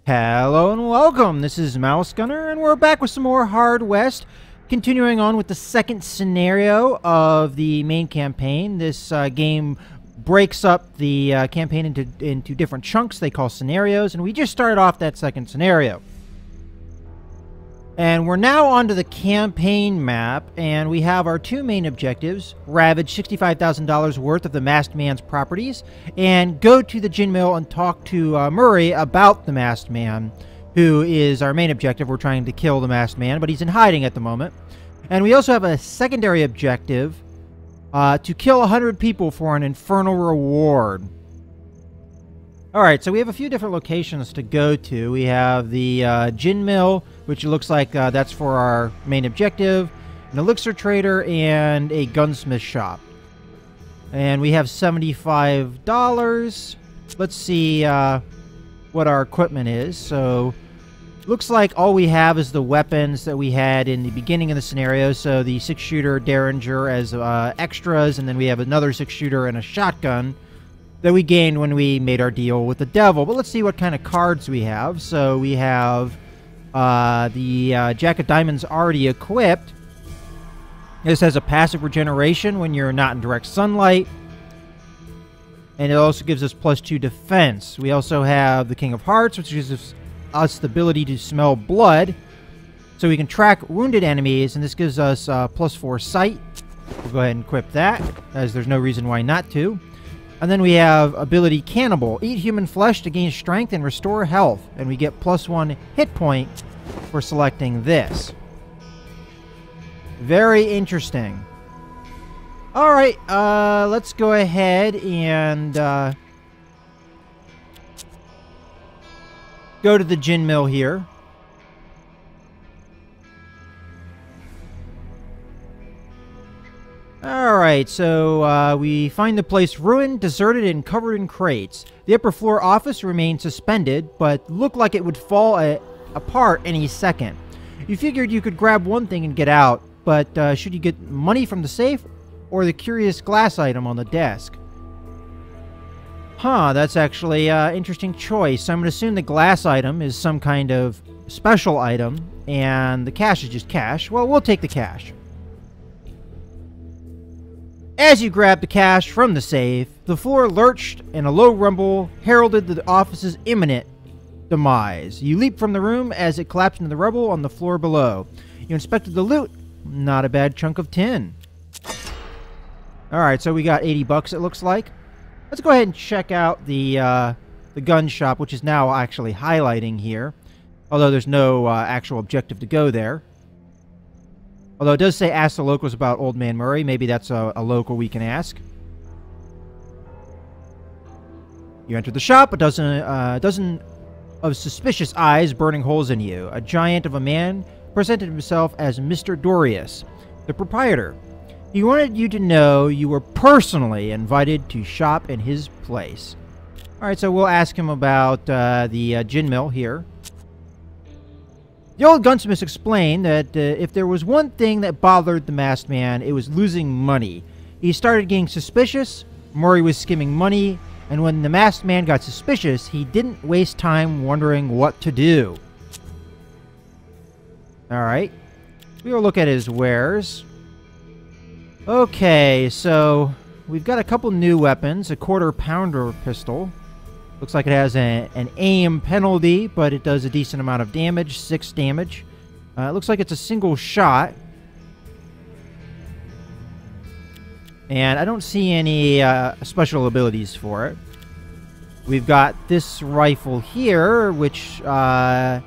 Hello and welcome, this is Mouse Gunner, and we're back with some more Hard West, continuing on with the second scenario of the main campaign. This game breaks up the campaign into different chunks they call scenarios, and we just started off that second scenario. And we're now onto the campaign map, and we have our two main objectives: ravage $65,000 worth of the masked man's properties, and go to the gin mill and talk to Murray about the masked man, who is our main objective. We're trying to kill the masked man, but he's in hiding at the moment. And we also have a secondary objective to kill 100 people for an infernal reward. Alright, so we have a few different locations to go to. We have the gin mill, which looks like that's for our main objective, an elixir trader, and a gunsmith shop. And we have $75. Let's see what our equipment is. So, looks like all we have is the weapons that we had in the beginning of the scenario. So, the 6-shooter Derringer as extras, and then we have another 6-shooter and a shotgun that we gained when we made our deal with the devil. But let's see what kind of cards we have. So we have the Jack of Diamonds already equipped. This has a passive regeneration when you're not in direct sunlight. And it also gives us +2 defense. We also have the King of Hearts, which gives us the ability to smell blood. So we can track wounded enemies, and this gives us +4 sight. We'll go ahead and equip that, as there's no reason why not to. And then we have ability Cannibal. Eat human flesh to gain strength and restore health. And we get +1 hit point for selecting this. Very interesting. Alright, let's go ahead and go to the gin mill here. Alright, so we find the place ruined, deserted, and covered in crates. The upper floor office remains suspended, but looked like it would fall apart any second. You figured you could grab one thing and get out, but should you get money from the safe or the curious glass item on the desk? Huh, that's actually an interesting choice. I'm going to assume the glass item is some kind of special item, and the cash is just cash. Well, we'll take the cash. As you grab the cash from the safe, the floor lurched and a low rumble heralded the office's imminent demise. You leap from the room as it collapsed into the rubble on the floor below. You inspected the loot. Not a bad chunk of tin. Alright, so we got 80 bucks it looks like. Let's go ahead and check out the gun shop, which is now actually highlighting here. Although there's no actual objective to go there. Although it does say ask the locals about Old Man Murray. Maybe that's a local we can ask. You enter the shop. A dozen of suspicious eyes burning holes in you. A giant of a man presented himself as Mr. Dorius, the proprietor. He wanted you to know you were personally invited to shop in his place. Alright, so we'll ask him about the gin mill here. The old gunsmith explained that if there was one thing that bothered the masked man, it was losing money. He started getting suspicious. Murray was skimming money, and when the masked man got suspicious, he didn't waste time wondering what to do. Alright. We will look at his wares. Okay, so we've got a couple new weapons. A quarter-pounder pistol. Looks like it has an aim penalty, but it does a decent amount of damage, 6 damage. It looks like it's a single shot. And I don't see any special abilities for it. We've got this rifle here, which has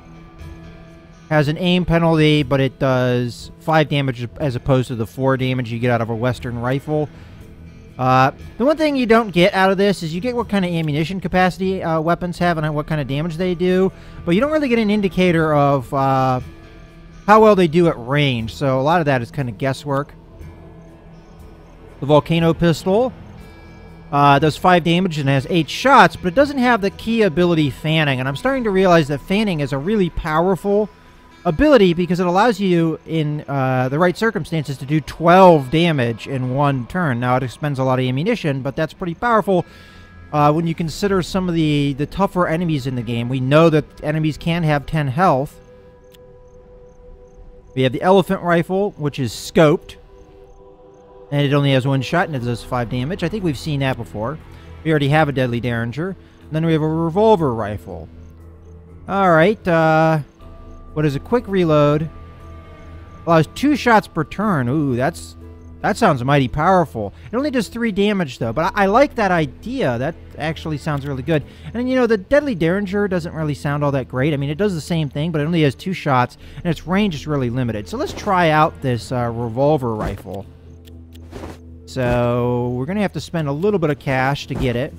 an aim penalty, but it does 5 damage as opposed to the 4 damage you get out of a Western rifle. The one thing you don't get out of this is you get what kind of ammunition capacity weapons have and what kind of damage they do, but you don't really get an indicator of how well they do at range, so a lot of that is kind of guesswork. The volcano pistol does 5 damage and has 8 shots, but it doesn't have the key ability fanning, and I'm starting to realize that fanning is a really powerful ability because it allows you, in the right circumstances, to do 12 damage in one turn. Now, it expends a lot of ammunition, but that's pretty powerful When you consider some of the tougher enemies in the game, we know that enemies can have 10 health. We have the elephant rifle, which is scoped. And it only has one shot, and it does 5 damage. I think we've seen that before. We already have a deadly derringer. And then we have a revolver rifle. Alright, what is a quick reload? Allows 2 shots per turn. Ooh, that sounds mighty powerful. It only does 3 damage, though. But I like that idea. That actually sounds really good. And, you know, the deadly derringer doesn't really sound all that great. I mean, it does the same thing, but it only has 2 shots, and its range is really limited. So let's try out this revolver rifle. So we're going to have to spend a little bit of cash to get it.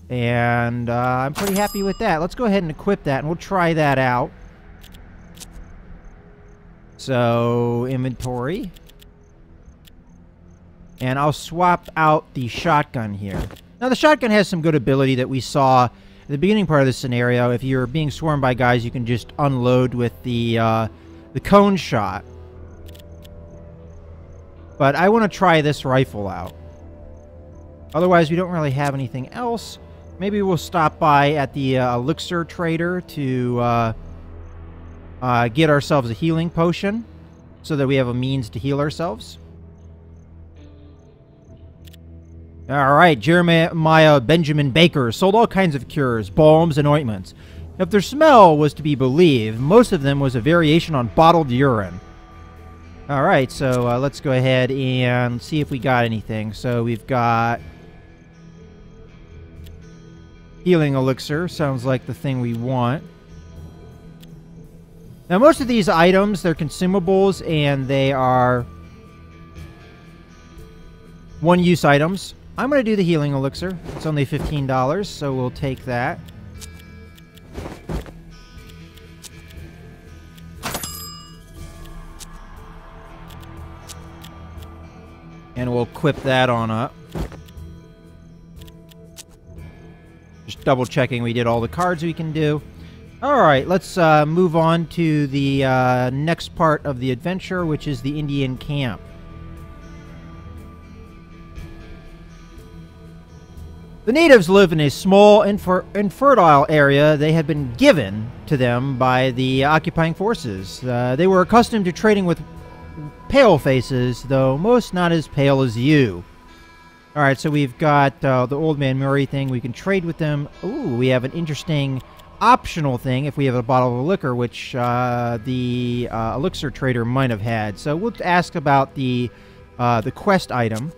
And I'm pretty happy with that. Let's go ahead and equip that, and we'll try that out. So, inventory. And I'll swap out the shotgun here. Now, the shotgun has some good ability that we saw at the beginning part of this scenario. If you're being swarmed by guys, you can just unload with the cone shot. But I want to try this rifle out. Otherwise, we don't really have anything else. Maybe we'll stop by at the elixir trader to get ourselves a healing potion so that we have a means to heal ourselves. Alright, Jeremiah Benjamin Baker sold all kinds of cures, balms, and ointments. If their smell was to be believed, most of them was a variation on bottled urine. Alright, so let's go ahead and see if we got anything. So we've got healing elixir. Sounds like the thing we want. Now, most of these items, they're consumables, and they are one-use items. I'm going to do the healing elixir. It's only $15, so we'll take that. And we'll equip that on up. Just double checking we did all the cards we can do. Alright, let's move on to the next part of the adventure, which is the Indian camp. The natives live in a small, infertile area they had been given to them by the occupying forces. They were accustomed to trading with pale faces, though most not as pale as you. Alright, so we've got the Old Man Murray thing. We can trade with them. Ooh, we have an interesting optional thing if we have a bottle of liquor, which the elixir trader might have had. So we'll ask about the quest item.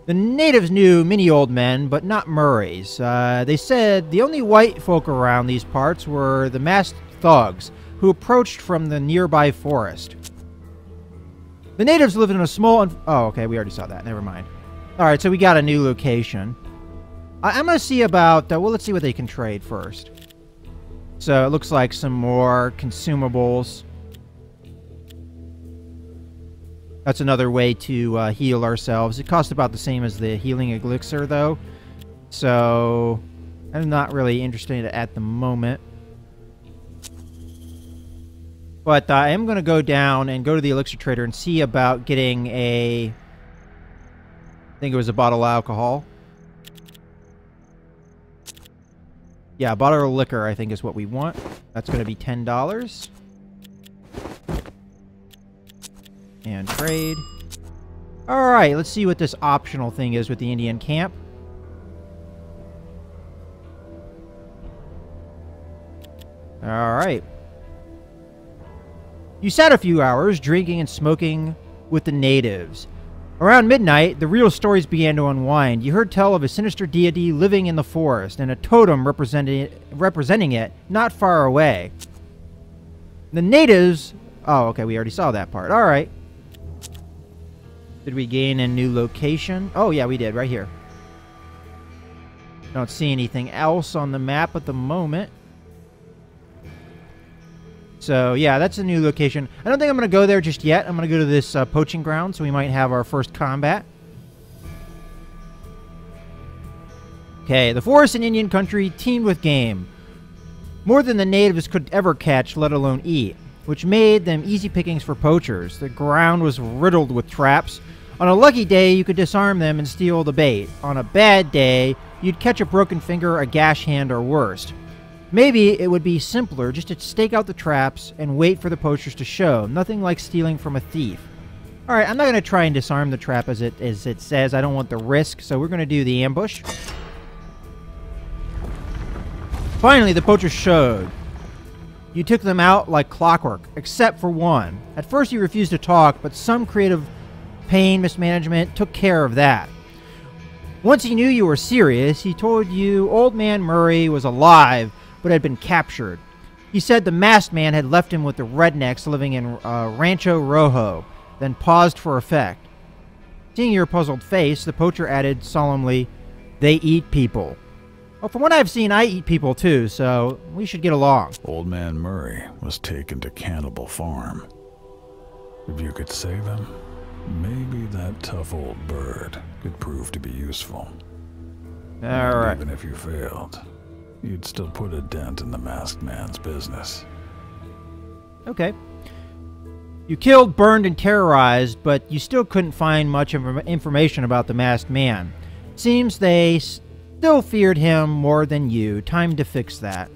The natives knew many old men, but not Murrays. They said the only white folk around these parts were the masked thugs who approached from the nearby forest. The natives lived in a small... Oh, okay, we already saw that. Never mind. Alright, so we got a new location. I'm going to see about... well, let's see what they can trade first. So, it looks like some more consumables. That's another way to heal ourselves. It costs about the same as the healing elixir, though. So, I'm not really interested at the moment. But I am going to go down and go to the elixir trader and see about getting a... I think it was a bottle of alcohol. Yeah, a bottle of liquor, I think, is what we want. That's going to be $10. And trade. Alright, let's see what this optional thing is with the Indian camp. Alright. You sat a few hours, drinking and smoking with the natives. Around midnight, the real stories began to unwind. You heard tell of a sinister deity living in the forest, and a totem representing it not far away. The natives... Oh, okay, we already saw that part. Alright. Did we gain a new location? Oh, yeah, we did, right here. Don't see anything else on the map at the moment. So, yeah, that's a new location. I don't think I'm going to go there just yet. I'm going to go to this poaching ground, so we might have our first combat. Okay, the forest in Indian country teemed with game. More than the natives could ever catch, let alone eat, which made them easy pickings for poachers. The ground was riddled with traps. On a lucky day, you could disarm them and steal the bait. On a bad day, you'd catch a broken finger, a gash hand, or worse. Maybe it would be simpler just to stake out the traps and wait for the poachers to show. Nothing like stealing from a thief. Alright, I'm not going to try and disarm the trap as it says. I don't want the risk, so we're going to do the ambush. Finally, the poachers showed. You took them out like clockwork, except for one. At first, he refused to talk, but some creative pain mismanagement took care of that. Once he knew you were serious, he told you Old Man Murray was alive, but had been captured. He said the masked man had left him with the rednecks living in Rancho Rojo, then paused for effect. Seeing your puzzled face, the poacher added solemnly, "They eat people." Well, from what I've seen, I eat people too, so we should get along. Old Man Murray was taken to Cannibal Farm. If you could save him, maybe that tough old bird could prove to be useful. Alright. Even if you failed, you'd still put a dent in the masked man's business. Okay. You killed, burned, and terrorized, but you still couldn't find much information about the masked man. Seems they still feared him more than you. Time to fix that.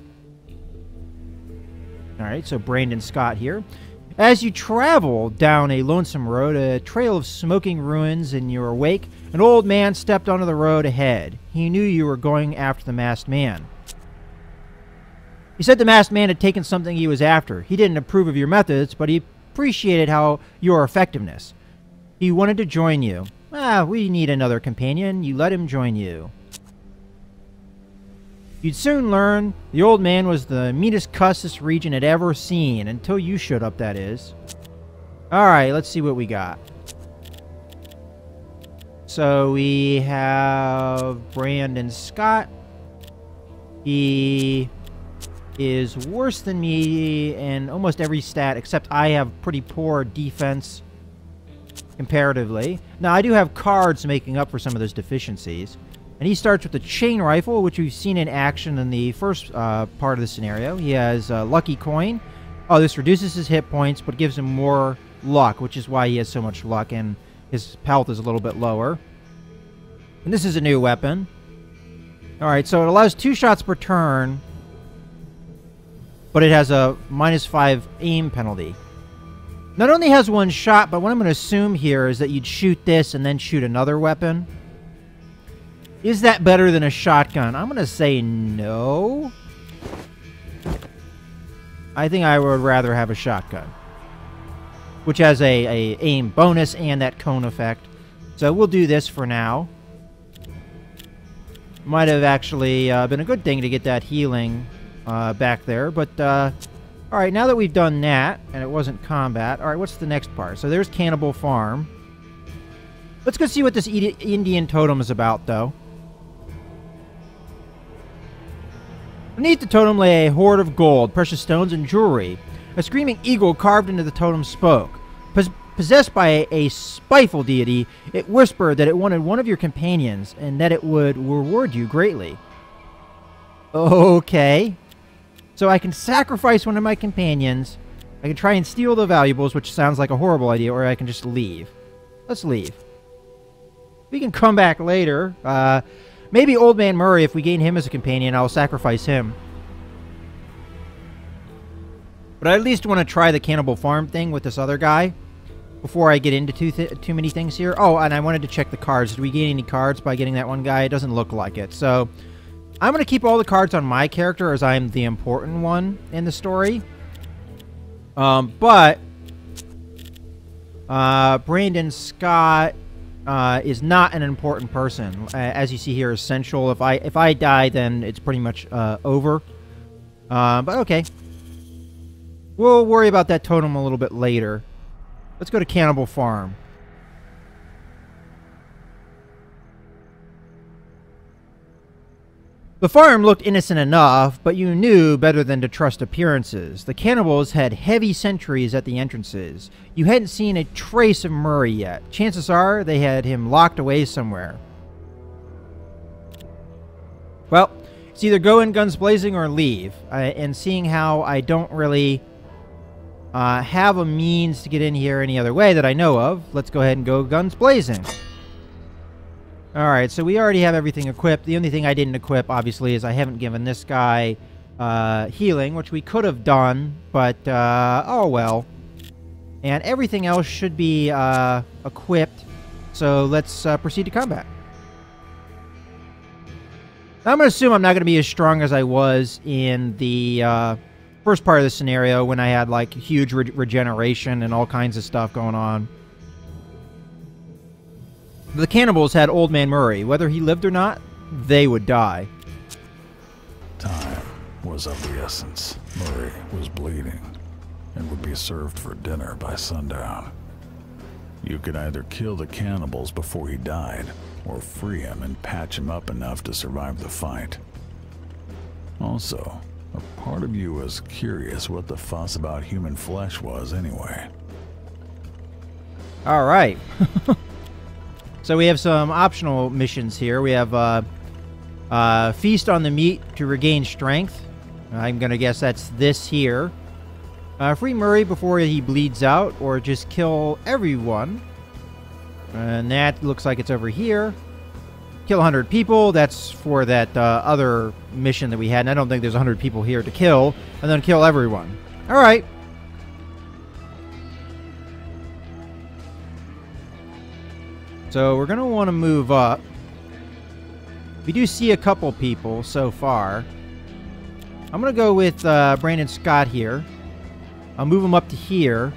Alright, so Brandon Scott here. As you travel down a lonesome road, a trail of smoking ruins in your wake, an old man stepped onto the road ahead. He knew you were going after the masked man. He said the masked man had taken something he was after. He didn't approve of your methods, but he appreciated your effectiveness. He wanted to join you. We need another companion. You let him join you. You'd soon learn the old man was the meanest cuss this region had ever seen, until you showed up, that is. Alright, let's see what we got. So we have Brandon Scott. He is worse than me in almost every stat, except I have pretty poor defense comparatively. Now, I do have cards making up for some of those deficiencies. And he starts with the chain rifle, which we've seen in action in the first part of the scenario. He has Lucky Coin. Oh, this reduces his hit points, but gives him more luck, which is why he has so much luck, and his health is a little bit lower. And this is a new weapon. Alright, so it allows 2 shots per turn, but it has a -5 aim penalty. Not only has 1 shot, but what I'm going to assume here is that you'd shoot this and then shoot another weapon. Is that better than a shotgun? I'm going to say no. I think I would rather have a shotgun, which has a aim bonus and that cone effect. So we'll do this for now. Might have actually been a good thing to get that healing back there. But, alright, now that we've done that, and it wasn't combat, alright, what's the next part? So there's Cannibal Farm. Let's go see what this Indian totem is about, though. Beneath the totem lay a hoard of gold, precious stones, and jewelry. A screaming eagle carved into the totem spoke. Possessed by a spiteful deity, it whispered that it wanted one of your companions, and that it would reward you greatly. Okay. So I can sacrifice one of my companions, I can try and steal the valuables, which sounds like a horrible idea, or I can just leave. Let's leave. We can come back later. Maybe Old Man Murray, if we gain him as a companion, I'll sacrifice him. But I at least want to try the Cannibal Farm thing with this other guy before I get into too many things here. Oh, and I wanted to check the cards. Did we gain any cards by getting that one guy? It doesn't look like it. So I'm going to keep all the cards on my character as I'm the important one in the story. But Brandon Scott is not an important person. As you see here, essential. If I die, then it's pretty much over. But okay. We'll worry about that totem a little bit later. Let's go to Cannibal Farm. The farm looked innocent enough, but you knew better than to trust appearances. The cannibals had heavy sentries at the entrances. You hadn't seen a trace of Murray yet. Chances are they had him locked away somewhere. Well, it's either go in guns blazing or leave. And seeing how I don't really have a means to get in here any other way that I know of. Let's go ahead and go guns blazing. Alright, so we already have everything equipped. The only thing I didn't equip, obviously, is I haven't given this guy healing, which we could have done, but, oh well. And everything else should be equipped, so let's proceed to combat. I'm going to assume I'm not going to be as strong as I was in the first part of the scenario when I had, like, huge regeneration and all kinds of stuff going on. The cannibals had Old Man Murray. Whether he lived or not, they would die. Time was of the essence. Murray was bleeding and would be served for dinner by sundown. You could either kill the cannibals before he died, or free him and patch him up enough to survive the fight. Also, a part of you was curious what the fuss about human flesh was anyway. Alright. So we have some optional missions here. We have Feast on the Meat to regain strength. I'm going to guess that's this here. Free Murray before he bleeds out, or just kill everyone. And that looks like it's over here. Kill 100 people. That's for that other mission that we had. And I don't think there's 100 people here to kill. And then kill everyone. Alright. So we're going to want to move up. We do see a couple people so far. I'm going to go with Brandon Scott here. I'll move him up to here.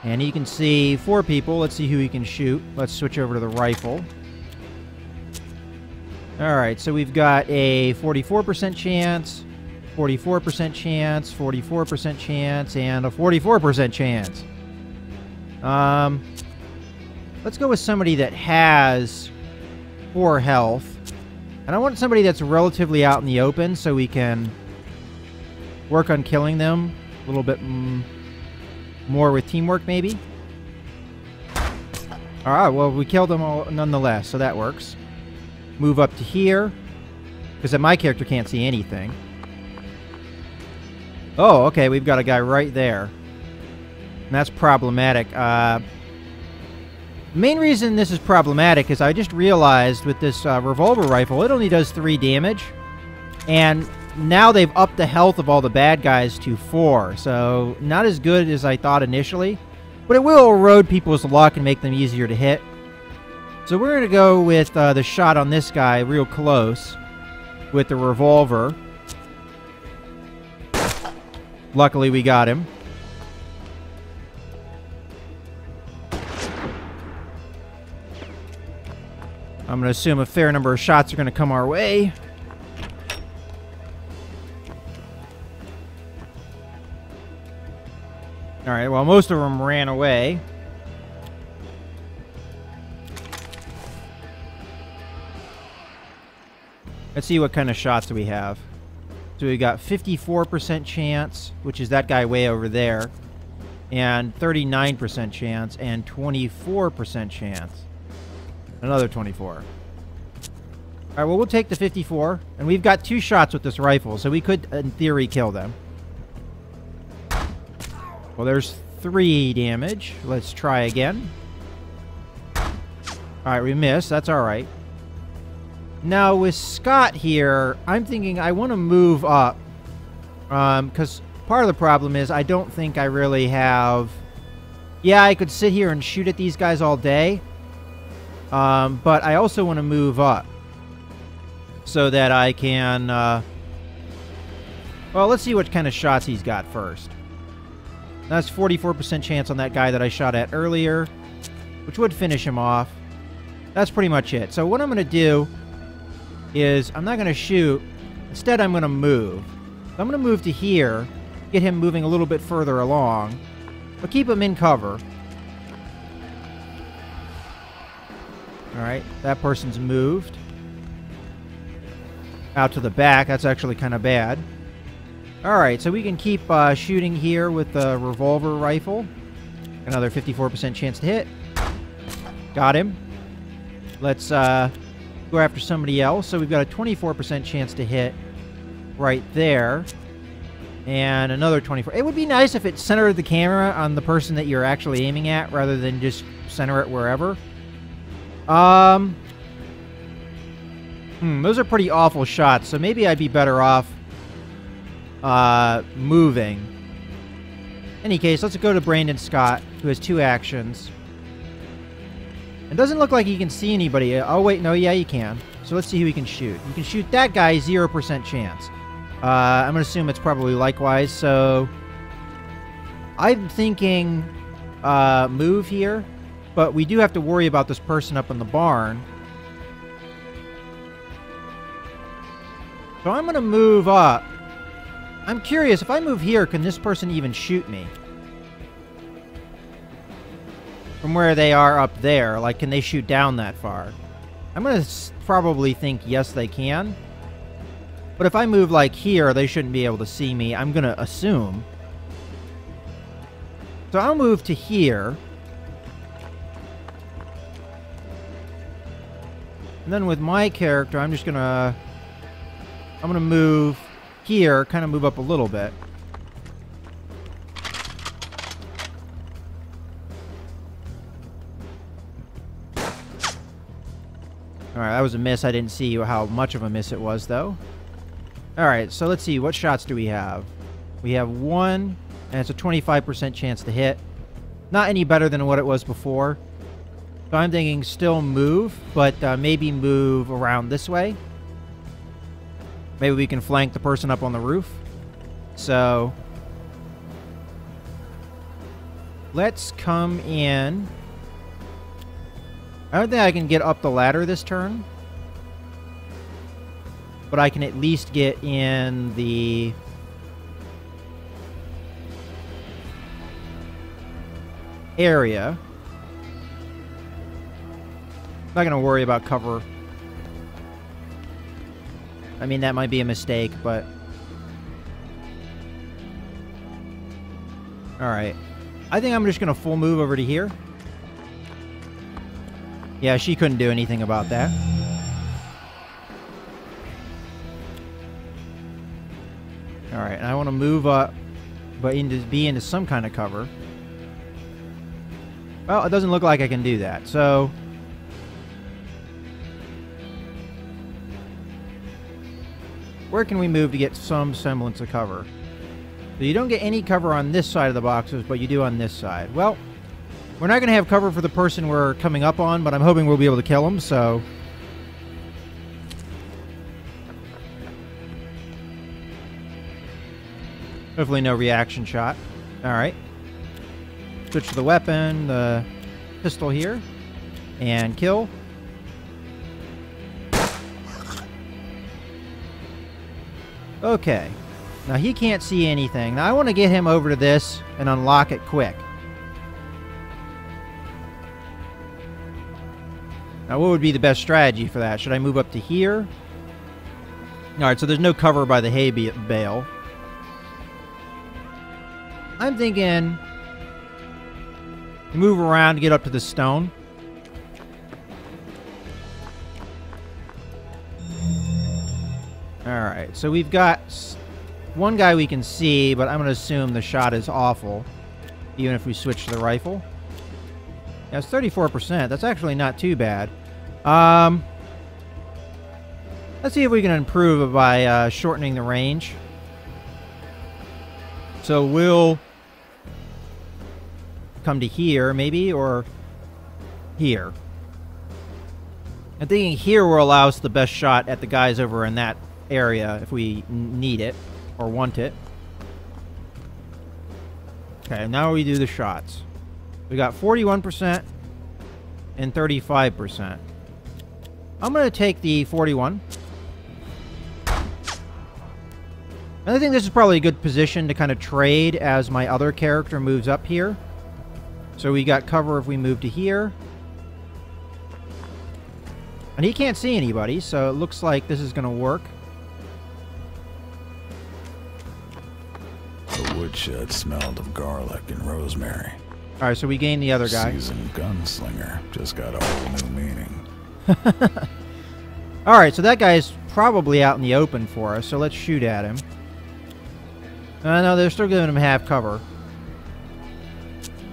And you can see 4 people. Let's see who he can shoot. Let's switch over to the rifle. Alright, so we've got a 44% chance, 44% chance, 44% chance, and a 44% chance. Let's go with somebody that has 4 health. And I want somebody that's relatively out in the open so we can work on killing them a little bit more with teamwork, maybe. Alright, well, we killed them all nonetheless, so that works. Move up to here, because my character can't see anything. Oh, okay, we've got a guy right there. And that's problematic. The main reason this is problematic is I just realized with this revolver rifle, it only does 3 damage. And now they've upped the health of all the bad guys to 4. So, not as good as I thought initially. But it will erode people's luck and make them easier to hit. So we're going to go with the shot on this guy real close with the revolver. Luckily, we got him. I'm going to assume a fair number of shots are going to come our way. Alright, well, most of them ran away. Let's see what kind of shots we have. So we got 54% chance, which is that guy way over there, and 39% chance, and 24% chance. Another 24. Alright, well, we'll take the 54, and we've got 2 shots with this rifle, so we could, in theory, kill them. Well, there's 3 damage. Let's try again. Alright, we missed. That's alright. Now, with Scott here, I'm thinking I want to move up. Because part of the problem is I don't think I really have... Yeah, I could sit here and shoot at these guys all day. But I also want to move up. So that I can... Well, let's see what kind of shots he's got first. That's 44% chance on that guy that I shot at earlier, which would finish him off. That's pretty much it. So what I'm going to do is I'm not going to shoot. Instead, I'm going to move. So I'm going to move to here, get him moving a little bit further along, but keep him in cover. All right, that person's moved. Out to the back. That's actually kind of bad. Alright, so we can keep shooting here with the revolver rifle. Another 54% chance to hit. Got him. Let's go after somebody else. So we've got a 24% chance to hit. right there. And another 24. It would be nice if it centered the camera on the person that you're actually aiming at rather than just center it wherever. Those are pretty awful shots, so maybe I'd be better off moving. In any case, let's go to Brandon Scott, who has 2 actions. It doesn't look like he can see anybody. Oh, wait, no, yeah, he can. So let's see who he can shoot. You can shoot that guy, 0% chance. I'm going to assume it's probably likewise, so I'm thinking move here, but we do have to worry about this person up in the barn. So I'm going to move up. I'm curious, if I move here, can this person even shoot me? From where they are up there, like, can they shoot down that far? I'm going to probably think yes, they can. But if I move, like, here, they shouldn't be able to see me. I'm going to assume. So I'll move to here. And then with my character, I'm just going to... I'm going to move here, kind of move up a little bit. Alright, that was a miss. I didn't see how much of a miss it was, though. Alright, so let's see. What shots do we have? We have 1, and it's a 25% chance to hit. Not any better than what it was before. So I'm thinking still move, but maybe move around this way. Maybe we can flank the person up on the roof. So let's come in. I don't think I can get up the ladder this turn, but I can at least get in the area. Not going to worry about cover. I mean, that might be a mistake, but... Alright. I think I'm just going to full move over to here. Yeah, she couldn't do anything about that. Alright, and I want to move up, but be into some kind of cover. Well, it doesn't look like I can do that, so... Where can we move to get some semblance of cover? So you don't get any cover on this side of the boxes, but you do on this side. Well, we're not going to have cover for the person we're coming up on, but I'm hoping we'll be able to kill him, so... Hopefully no reaction shot. Alright. Switch to the weapon, the pistol here, and kill. Okay. Now he can't see anything. Now I want to get him over to this and unlock it quick. Now what would be the best strategy for that? Should I move up to here? Alright, so there's no cover by the hay bale. I'm thinking... move around to get up to the stone. Alright, so we've got one guy we can see, but I'm going to assume the shot is awful, even if we switch to the rifle. Yeah, it's 34%. That's actually not too bad. Let's see if we can improve it by shortening the range. So we'll come to here, maybe, or here. I'm thinking here will allow us the best shot at the guys over in that area if we need it or want it. Okay, now we do the shots. We got 41% and 35%. I'm going to take the 41. And I think this is probably a good position to kind of trade as my other character moves up here. So we got cover if we move to here. And he can't see anybody, so it looks like this is going to work. The woodshed smelled of garlic and rosemary. Alright, so we gained the other guy. Seasoned gunslinger just got a whole new meaning. Alright, so that guy's probably out in the open for us, so let's shoot at him. No, they're still giving him half cover.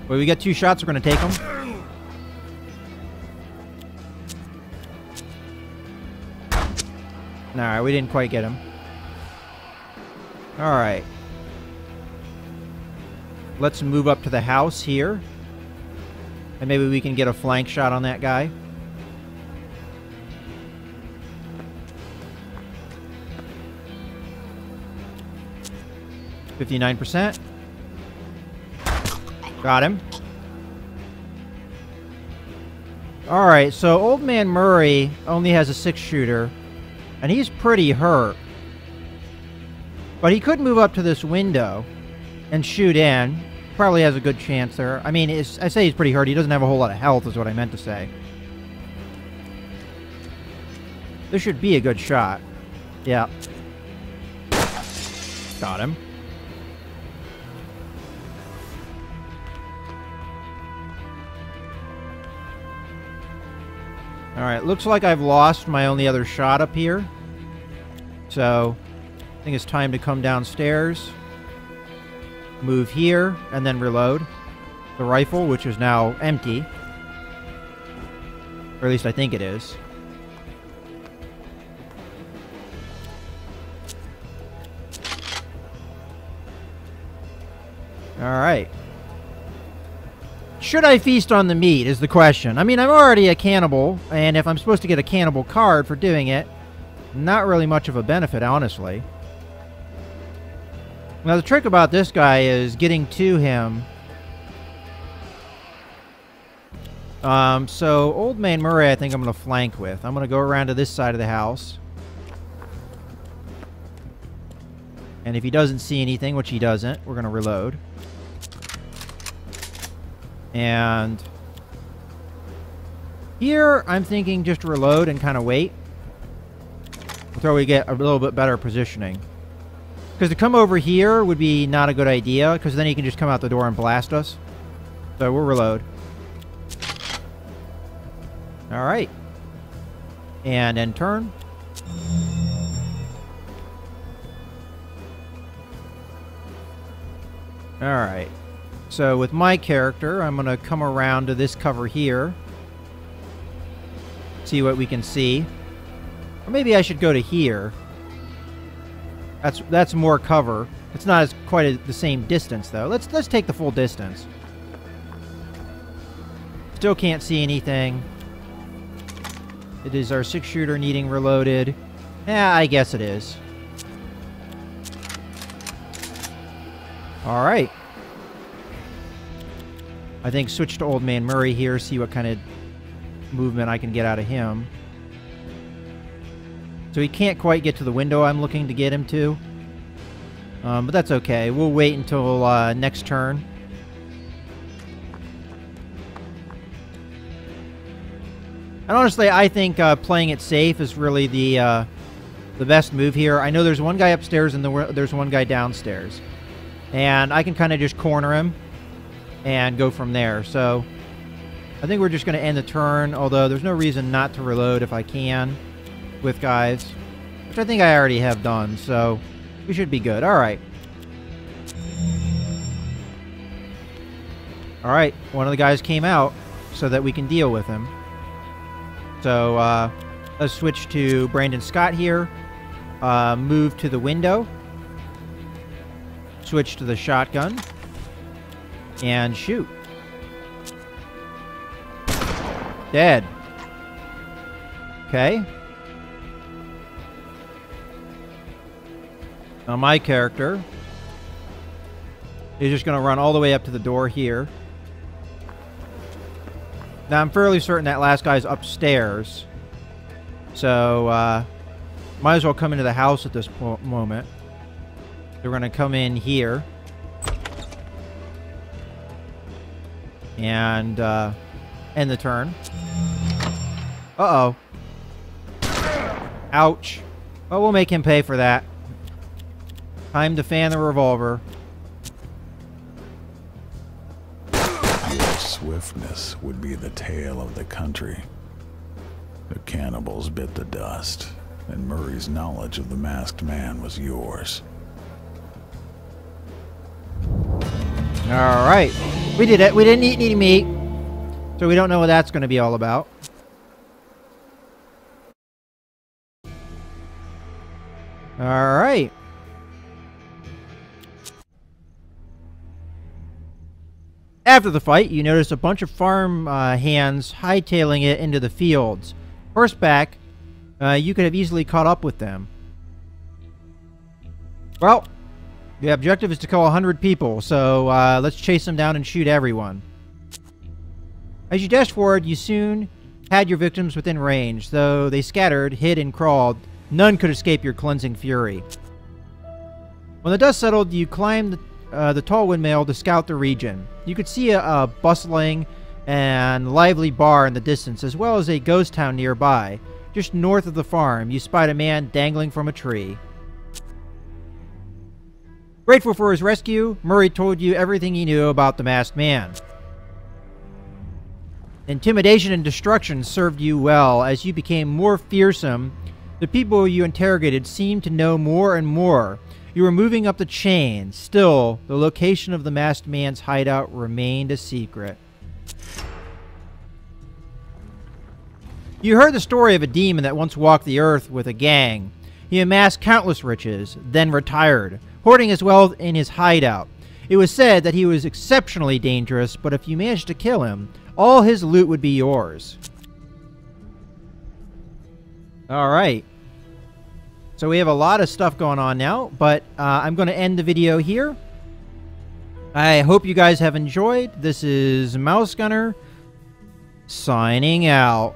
But we got 2 shots, we're going to take him. Alright, we didn't quite get him. Alright. Let's move up to the house here. And maybe we can get a flank shot on that guy. %. Got him. Alright, so Old Man Murray only has a 6-shooter. And he's pretty hurt. But he could move up to this window and shoot in. Probably has a good chance there. I mean, I say he's pretty hurt. He doesn't have a whole lot of health is what I meant to say. This should be a good shot. Yeah. Got him. Alright, looks like I've lost my only other shot up here. So, I think it's time to come downstairs. Move here, and then reload the rifle, which is now empty. Or at least I think it is. Alright. Should I feast on the meat is the question. I mean, I'm already a cannibal, and if I'm supposed to get a cannibal card for doing it, not really much of a benefit, honestly. Now, the trick about this guy is getting to him. So, Old Man Murray, I think I'm going to flank with. I'm going to go around to this side of the house. And if he doesn't see anything, which he doesn't, we're going to reload. And here, I'm thinking just reload and kind of wait until we get a little bit better positioning. Because to come over here would be not a good idea, because then he can just come out the door and blast us. So we'll reload. Alright. And then turn. Alright. So with my character, I'm going to come around to this cover here. See what we can see. Or maybe I should go to here. That's more cover. It's not quite the same distance, though. Let's take the full distance. Still can't see anything. It is our 6-shooter needing reloaded. Yeah, I guess it is. Alright. I think switch to Old Man Murray here, see what kind of movement I can get out of him. So he can't quite get to the window I'm looking to get him to. But that's okay. We'll wait until next turn. And honestly, I think playing it safe is really the best move here. I know there's one guy upstairs and there's one guy downstairs. And I can kind of just corner him and go from there. So I think we're just going to end the turn, although there's no reason not to reload if I can with guys, which I think I already have done, so we should be good. Alright. Alright, one of the guys came out so that we can deal with him. So let's switch to Brandon Scott here. Move to the window. Switch to the shotgun. And shoot. Dead. Okay. Now my character is just going to run all the way up to the door here. Now I'm fairly certain that last guy's upstairs. So, might as well come into the house at this moment. So we're going to come in here. And, end the turn. Uh-oh. Ouch. Well, we'll make him pay for that. Time to fan the revolver. Your swiftness would be the tale of the country. The cannibals bit the dust. and Murray's knowledge of the masked man was yours. All right. We did it. We didn't eat any meat, so we don't know what that's going to be all about. All right. After the fight, you notice a bunch of farm hands hightailing it into the fields. Horseback, you could have easily caught up with them. Well, the objective is to kill 100 people, so let's chase them down and shoot everyone. As you dashed forward, you soon had your victims within range. Though they scattered, hid, and crawled, none could escape your cleansing fury. When the dust settled, you climbed the tall windmill to scout the region. You could see a bustling and lively bar in the distance, as well as a ghost town nearby. Just north of the farm, you spied a man dangling from a tree. Grateful for his rescue, Murray told you everything he knew about the masked man. Intimidation and destruction served you well. As you became more fearsome, the people you interrogated seemed to know more and more. You were moving up the chain. Still, the location of the masked man's hideout remained a secret. You heard the story of a demon that once walked the earth with a gang. He amassed countless riches, then retired, hoarding his wealth in his hideout. It was said that he was exceptionally dangerous, but if you managed to kill him, all his loot would be yours. Alright. So we have a lot of stuff going on now, but I'm going to end the video here. I hope you guys have enjoyed. This is Mouse Gunner, signing out.